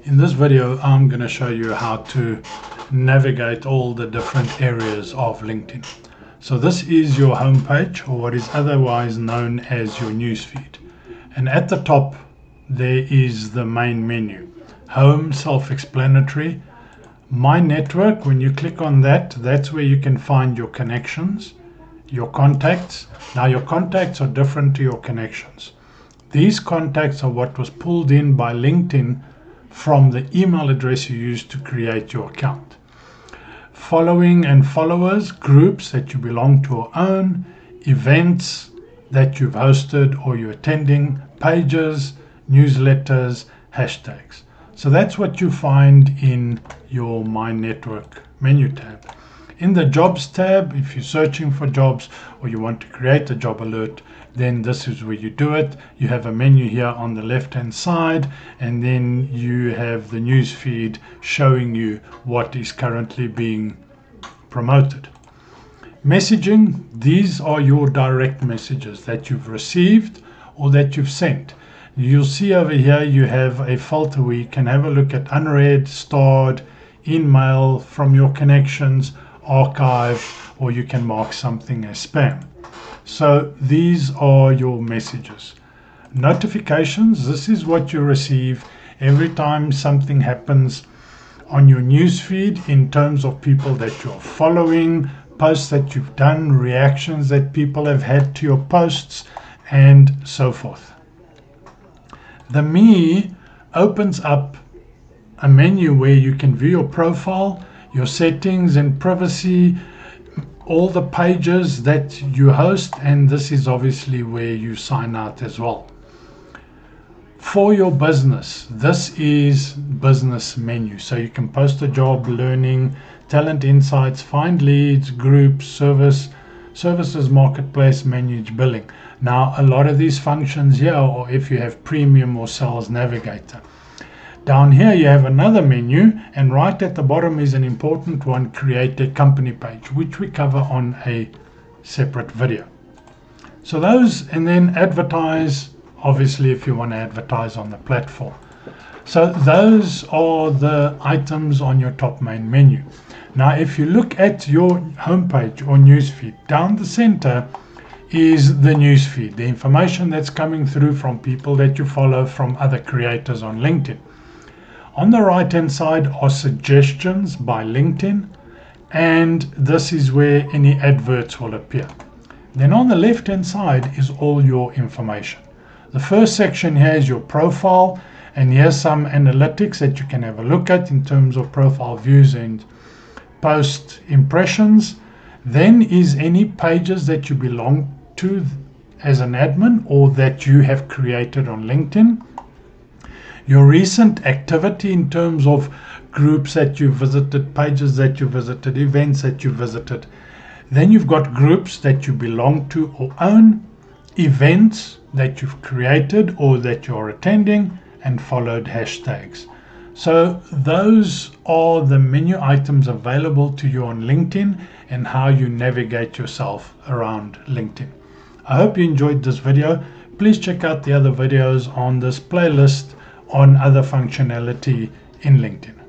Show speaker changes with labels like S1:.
S1: In this video, I'm going to show you how to navigate all the different areas of LinkedIn. So this is your homepage, or what is otherwise known as your newsfeed. And at the top, there is the main menu. Home, self-explanatory. My network, when you click on that, that's where you can find your connections, your contacts. Now your contacts are different to your connections. These contacts are what was pulled in by LinkedIn from the email address you used to create your account. Following and followers, groups that you belong to or own, events that you've hosted or you're attending, pages, newsletters, hashtags. So that's what you find in your My Network menu tab. In the Jobs tab, if you're searching for jobs or you want to create a job alert, then this is where you do it. You have a menu here on the left hand side, and then you have the news feed showing you what is currently being promoted. Messaging, these are your direct messages that you've received or that you've sent. You'll see over here you have a filter where you can have a look at unread, starred, in mail, from your connections, archive, or you can mark something as spam. So these are your messages. Notifications, this is what you receive every time something happens on your newsfeed in terms of people that you're following, posts that you've done, reactions that people have had to your posts, and so forth. The Me opens up a menu where you can view your profile, your settings and privacy, all the pages that you host, and this is obviously where you sign out as well. For your business, this is business menu. So you can post a job, learning, talent insights, find leads, groups, services, marketplace, manage billing. Now a lot of these functions here, or if you have premium or sales navigator. Down here you have another menu, and right at the bottom is an important one, create a company page, which we cover on a separate video. So those, and then advertise, obviously if you want to advertise on the platform. So those are the items on your top main menu. Now if you look at your homepage or newsfeed, down the center is the newsfeed, the information that's coming through from people that you follow, from other creators on LinkedIn. On the right hand side are suggestions by LinkedIn, and this is where any adverts will appear. Then on the left hand side is all your information. The first section here is your profile, and here's some analytics that you can have a look at in terms of profile views and post impressions. Then is any pages that you belong to as an admin or that you have created on LinkedIn. Your recent activity in terms of groups that you visited, pages that you visited, events that you visited. Then you've got groups that you belong to or own, events that you've created or that you're attending, and followed hashtags. So those are the menu items available to you on LinkedIn and how you navigate yourself around LinkedIn. I hope you enjoyed this video. Please check out the other videos on this playlist on other functionality in LinkedIn.